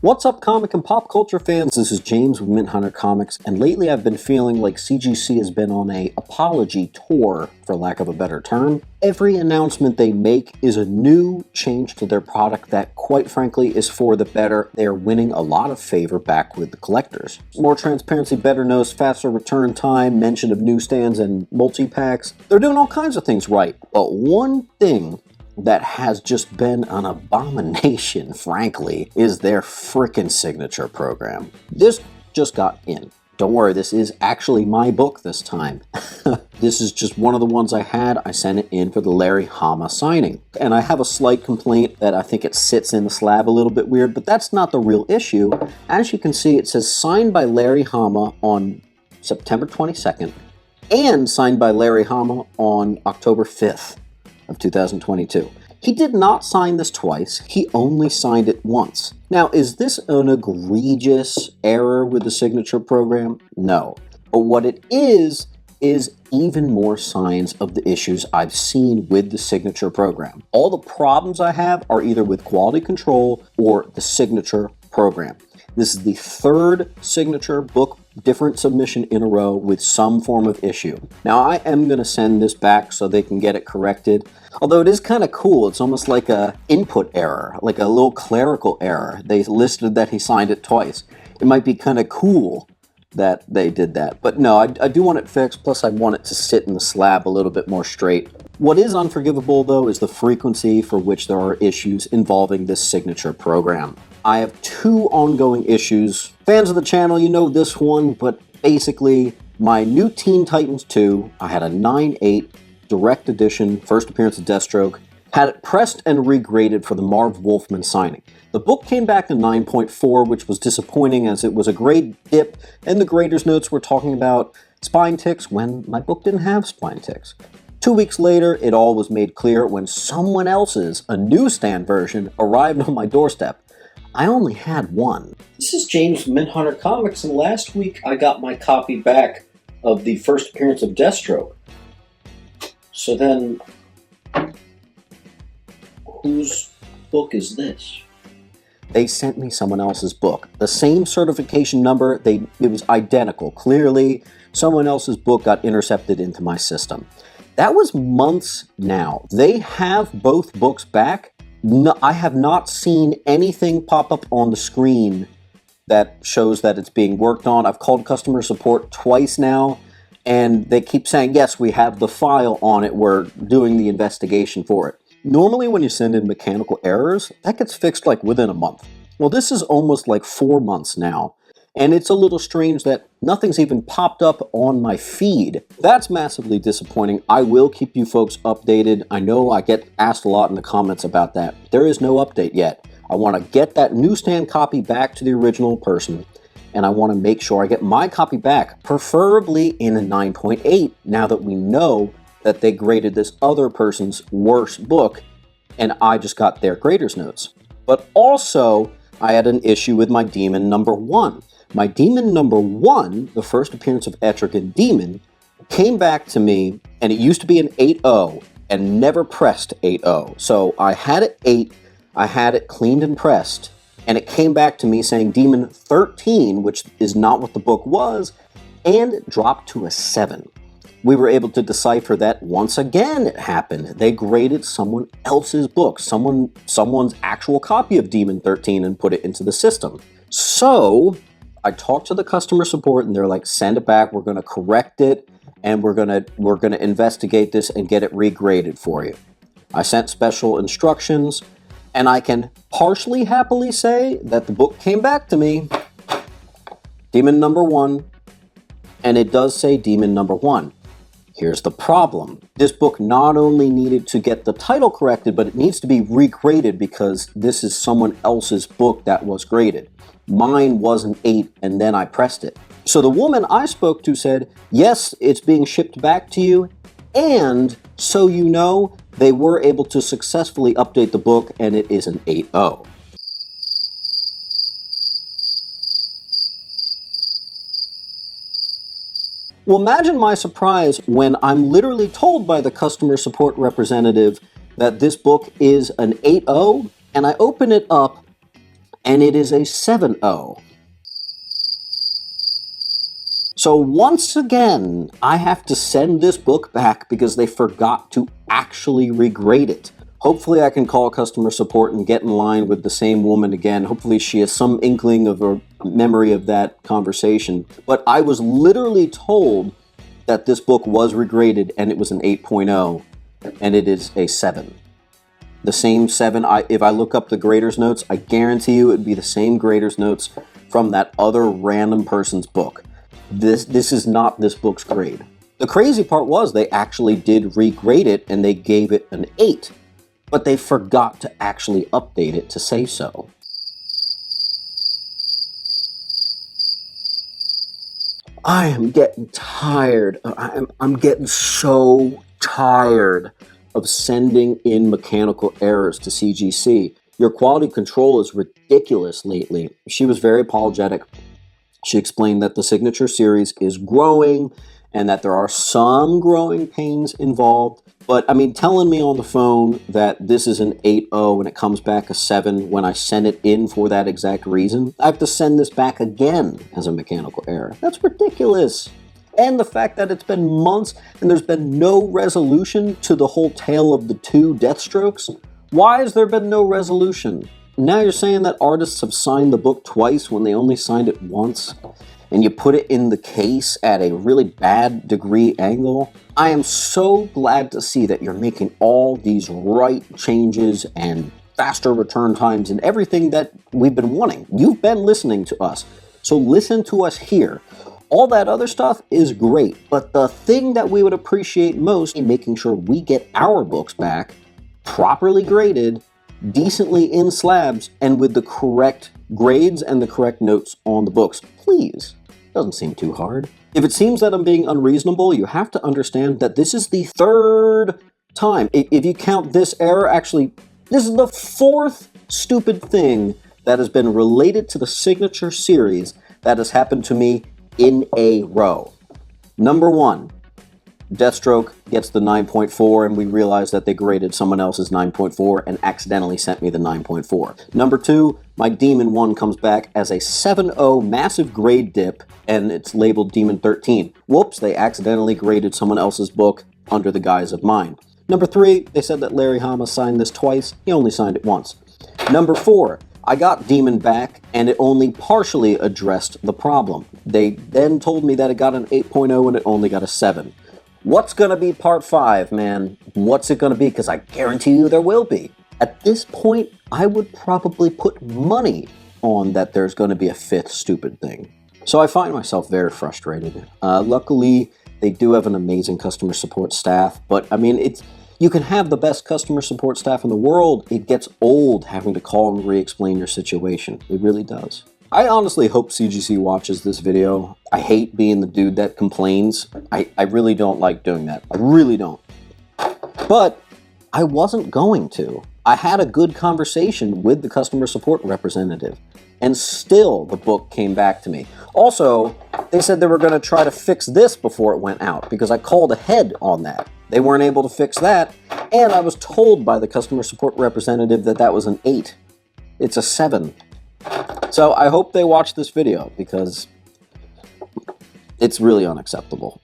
What's up, comic and pop culture fans? This is James with Mint Hunter Comics, and lately I've been feeling like CGC has been on a apology tour, for lack of a better term. Every announcement they make is a new change to their product that, quite frankly, is for the better. They are winning a lot of favor back with the collectors. More transparency, better notes, faster return time, mention of newsstands and multi-packs. They're doing all kinds of things right, but one thing that has just been an abomination, frankly, is their frickin' signature program. This just got in. Don't worry, this is actually my book this time. This is just one of the ones I had. I sent it in for the Larry Hama signing. And I have a slight complaint that I think it sits in the slab a little bit weird, but that's not the real issue. As you can see, it says signed by Larry Hama on September 22nd and signed by Larry Hama on October 5th. Of 2022. He did not sign this twice, he only signed it once. Now, is this an egregious error with the signature program? No. But what it is even more signs of the issues I've seen with the signature program. All the problems I have are either with quality control or the signature program. This is the third signature book different submission in a row with some form of issue. Now, I am going to send this back so they can get it corrected. Although it is kind of cool. It's almost like a input error, like a little clerical error. They listed that he signed it twice. It might be kind of cool that they did that. But no, I do want it fixed, plus I want it to sit in the slab a little bit more straight. What is unforgivable, though, is the frequency for which there are issues involving this signature program. I have two ongoing issues. Fans of the channel, you know this one, but basically, my new Teen Titans 2, I had a 9/8 direct edition, first appearance of Deathstroke, had it pressed and regraded for the Marv Wolfman signing. The book came back in 9.4, which was disappointing as it was a grade dip, and the grader's notes were talking about spine ticks when my book didn't have spine ticks. 2 weeks later, it all was made clear when someone else's, a newsstand version, arrived on my doorstep. I only had one. This is James from Mint Hunter Comics, and last week I got my copy back of the first appearance of Deathstroke. So then, whose book is this? They sent me someone else's book. The same certification number, it was identical. Clearly, someone else's book got intercepted into my system. That was months now. They have both books back. No, I have not seen anything pop up on the screen that shows that it's being worked on. I've called customer support twice now, and they keep saying, yes, we have the file on it. We're doing the investigation for it. Normally, when you send in mechanical errors, that gets fixed like within a month. Well, this is almost like 4 months now. And it's a little strange that nothing's even popped up on my feed. That's massively disappointing. I will keep you folks updated. I know I get asked a lot in the comments about that. There is no update yet. I want to get that newsstand copy back to the original person, and I want to make sure I get my copy back, preferably in a 9.8, now that we know that they graded this other person's worst book, and I just got their grader's notes. But also, I had an issue with my Demon number 1. My Demon number 1, the first appearance of Etrigan Demon, came back to me, and it used to be an 8.0, and never pressed 8.0. So I had it 8, I had it cleaned and pressed, and it came back to me saying Demon 13, which is not what the book was, and dropped to a 7. We were able to decipher that once again it happened. They graded someone else's book, someone's actual copy of Demon 13 and put it into the system. So I talked to the customer support and they're like, send it back, we're gonna correct it, and we're gonna investigate this and get it regraded for you. I sent special instructions, and I can partially happily say that the book came back to me, Demon number 1, and it does say Demon number 1. Here's the problem. This book not only needed to get the title corrected, but it needs to be regraded because this is someone else's book that was graded. Mine was an 8, and then I pressed it. So the woman I spoke to said, yes, it's being shipped back to you, and so you know, they were able to successfully update the book, and it is an 8.0. Well, imagine my surprise when I'm literally told by the customer support representative that this book is an 8.0, and I open it up, and it is a 7.0. So once again, I have to send this book back because they forgot to actually regrade it. Hopefully I can call customer support and get in line with the same woman again. Hopefully she has some inkling of a memory of that conversation. But I was literally told that this book was regraded and it was an 8.0, and it is a 7. The same 7, if I look up the grader's notes, I guarantee you it would be the same grader's notes from that other random person's book. This is not this book's grade. The crazy part was they actually did regrade it and they gave it an 8, but they forgot to actually update it to say so. I am getting tired. I'm getting so tired of sending in mechanical errors to CGC. Your quality control is ridiculous lately. She was very apologetic. She explained that the Signature Series is growing and that there are some growing pains involved. But, I mean, telling me on the phone that this is an 8.0 and it comes back a 7 when I send it in for that exact reason, I have to send this back again as a mechanical error. That's ridiculous. And the fact that it's been months and there's been no resolution to the whole tale of the 2 Deathstrokes. Why has there been no resolution? Now you're saying that artists have signed the book twice when they only signed it once, and you put it in the case at a really bad degree angle. I am so glad to see that you're making all these right changes and faster return times and everything that we've been wanting. You've been listening to us, so listen to us here. All that other stuff is great, but the thing that we would appreciate most in making sure we get our books back properly graded, decently in slabs, and with the correct grades and the correct notes on the books. Please. Doesn't seem too hard. If it seems that I'm being unreasonable, you have to understand that this is the 3rd time. If you count this error, actually, this is the 4th stupid thing that has been related to the Signature Series that has happened to me in a row. Number 1. Deathstroke gets the 9.4 and we realize that they graded someone else's 9.4 and accidentally sent me the 9.4. Number 2, my Demon 1 comes back as a 7.0 massive grade dip and it's labeled Demon 13. Whoops, they accidentally graded someone else's book under the guise of mine. Number 3, they said that Larry Hama signed this twice. He only signed it once. Number 4, I got Demon back, and it only partially addressed the problem. They then told me that it got an 8.0 and it only got a 7. What's going to be part 5, man? What's it going to be? Because I guarantee you there will be. At this point, I would probably put money on that there's going to be a 5th stupid thing. So I find myself very frustrated. Luckily, they do have an amazing customer support staff, but I mean, you can have the best customer support staff in the world. It gets old having to call and re-explain your situation. It really does. I honestly hope CGC watches this video. I hate being the dude that complains. I really don't like doing that. I really don't. But I wasn't going to. I had a good conversation with the customer support representative, and still the book came back to me. Also, they said they were going to try to fix this before it went out, because I called ahead on that. They weren't able to fix that, and I was told by the customer support representative that that was an 8. It's a 7. So I hope they watch this video, because it's really unacceptable.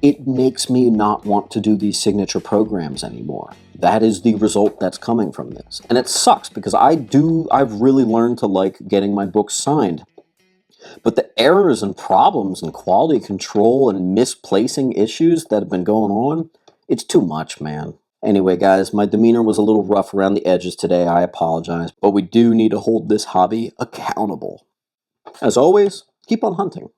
It makes me not want to do these signature programs anymore. That is the result that's coming from this. And it sucks, because I've really learned to like getting my books signed. But the errors and problems and quality control and misplacing issues that have been going on, it's too much, man. Anyway, guys, my demeanor was a little rough around the edges today. I apologize. But we do need to hold this hobby accountable. As always, keep on hunting.